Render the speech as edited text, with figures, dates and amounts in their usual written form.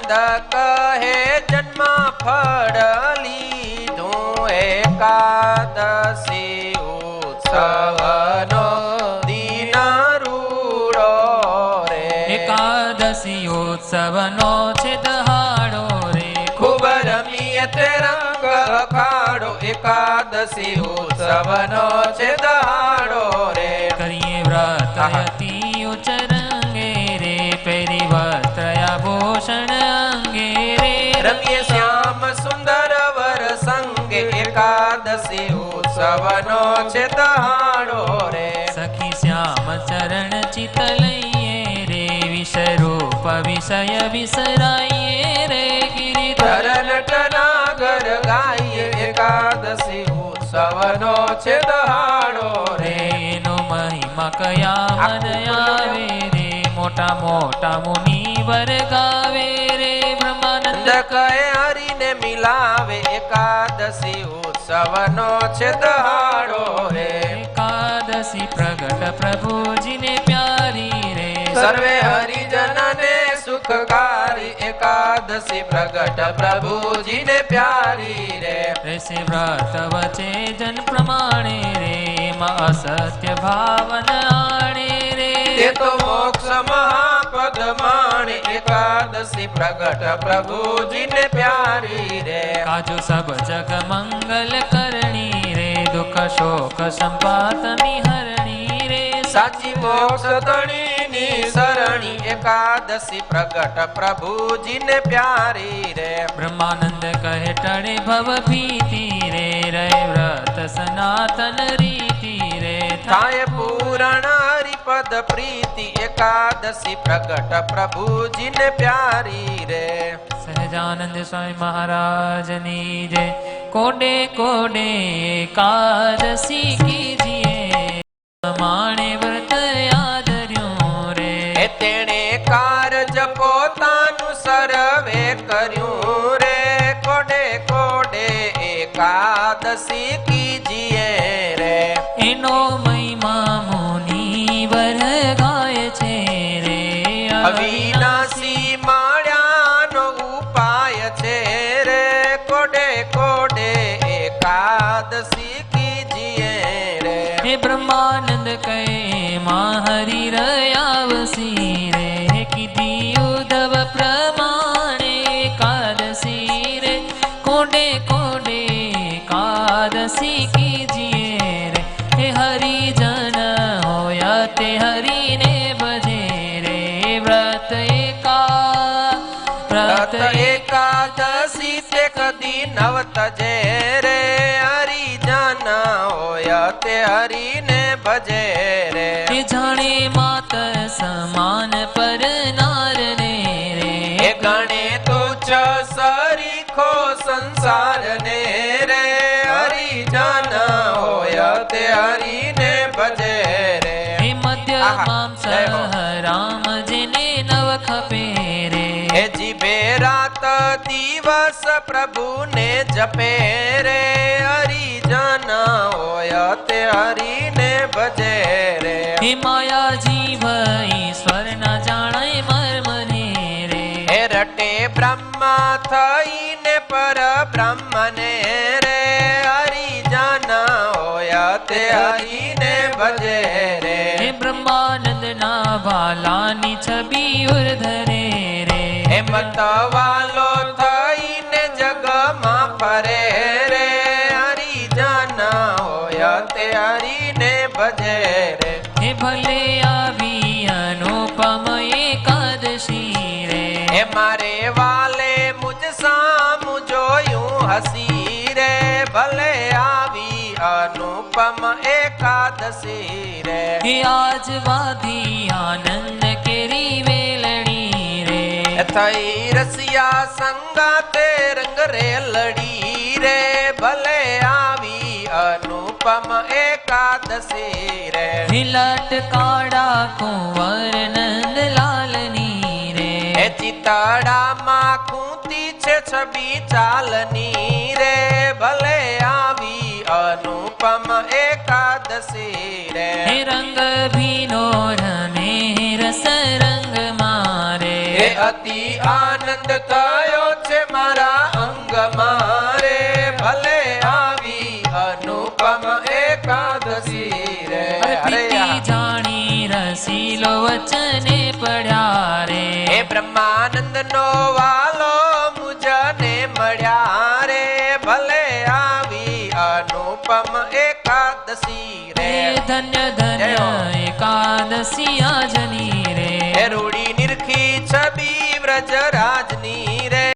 કહે જન્મ ફળ લીધું એકાદશી ઉત્સવનો દિન રૂડો રે એકાદશી ઉત્સવનો છે દહાડો રે ખૂબ રમીએ તે રંગ અખાડો એકાદશી ઉત્સવનો છે દહાડો રે કરીએ વ્રત અતિ ઉચ્ચ રંગે રે પહેરી વસ્ત્ર આભૂષણ અંગે રે રમીએ શ્યામ સુંદર વર સંગે એકાદશી ઉત્સવનો છે દહાડો રે સખી શ્યામ ચરણ ચિત લઈએ રે વિષરૂપ વિષય વિસરાઈએ રે ગિરિધર નટનાગર ગાઈએ એકાદશી ઉત્સવનો છે દહાડો રે એનો મહિમા કયા મન આવે રે મોટા મોટા મુનિવર ગાવે રે બ્રહ્માનંદ કહે હરિને મિલાવે એકાદશી ઉત્સવનો છે દહાડો રે એકાદશી પ્રગટ પ્રભુજીને પ્યારી રે સર્વે હરિજનને સુખકારી એકાદશી પ્રગટ પ્રભુજીને પ્યારી રે રહેશે વ્રત વચ્ચે જન પ્રમાણે રે એમાં અસત્ય ભાવન આણે રે તે તો મોક્ષ મહાપદ માણે એકાદશી પ્રગટ પ્રભુજીને પ્યારી રે કાજુ સબ જગ મંગલ કરણી રે દુઃખ શોક સંપાત નિહરણી રે સાચી મોક્ષ ધણીની સરણી એકાદશી પ્રગટ પ્રભુજીને પ્યારી રે બ્રહ્માનંદ કહે ટળે ભવ ભીતિ રે રહે વ્રત સનાતન રીતિ રે થાય પૂરણ હરિપદ પ્રીતિ એકાદશી પ્રગટ પ્રભુજીને પ્યારી રે સહજાનંદ સ્વામી મહારાજની જય કોડે કોડે એકાદશી કીજીએ માણે વ્રત યાદર્યું રે તેણે કારજ પોતાનું સર્વે કર્યું રે કોડે કોડે એકાદશી કીજીએ રે એનો મહિમા મુનિવર ગાય છે રે અવિનાશી માળ્યાનો ઉપાય છે રે કોડે કોડે એકાદશી કીજીએ રે હે બ્રહ્માનંદ કહે માં હરિ રયાવસી રે કીધી ઉદ્ધવ પ્રમાણે એકાદશી રે કોડે કોડે એકાદશી કીજીએ રે હે હરિજન હોયા તે હરિને ભજે રે વ્રત એકાદશી તે કદી નવ તજે રે હરિજન હોય તે હરિને ભજે રે એ જાણે માત સમાન પર નારને રે એ ગણે તુચ્છ સરીખો સંસાર ને રે હરિજન હોય તે હરિને ભજે રે હે મધ્ય માંસ રામ જેને નવ ખપે રે એ જીભે રાત દિવસ પ્રભુને જપે રે હરિજન હોય તે હરિને ભજે રે હે માયા જીવ ઈશ્વર ના જાણે મર્મને રે હે રટે બ્રહ્મા થઈને પર બ્રહ્મને રે હરિજન હોય તે હરિને ભજે રે હે બ્રહ્માનંદ ના વાલાની છબી ઉર્ધરે રે હે મતવાલો થઈને જગમાં ફરે રે હરિજન હોય તે હરિને ભજે રે હે ભલે આવી અનુપમ એકાદશી રે હે મારે વાલે મુજ સામુ જોયું હસી રે ભલે આવી અનુપમ એકાદશી રે હે આજ વાધી આનંદ કેરી વેલણી રે થઈ રસિયા સંગાતે રંગ રે લડી રે ભલે આવી અનુપમ એકાદશી રે હિલટ કાળા કુંવર નંદ લાલની રે હે ચિતાડામાં ખૂંતી છે છબી ચાલની રે ભલે આવી અનુપમ એકાદશી રે હે રંગ ભીનો રમે રસ રંગ મારે હે અતિ આનંદ થયો છે મારા અંગમાં રે ભલે આવી અનુપમ એકાદશી રે પ્રીતિ જાણી રસીલો વચને પડ્યા રે હે બ્રહ્માનંદ નો વાલો મુજને મળ્યા રે ભલે આવી અનુપમ એકાદશી રે ધન્ય ધન્ય એકાદશી આજની રે રૂડી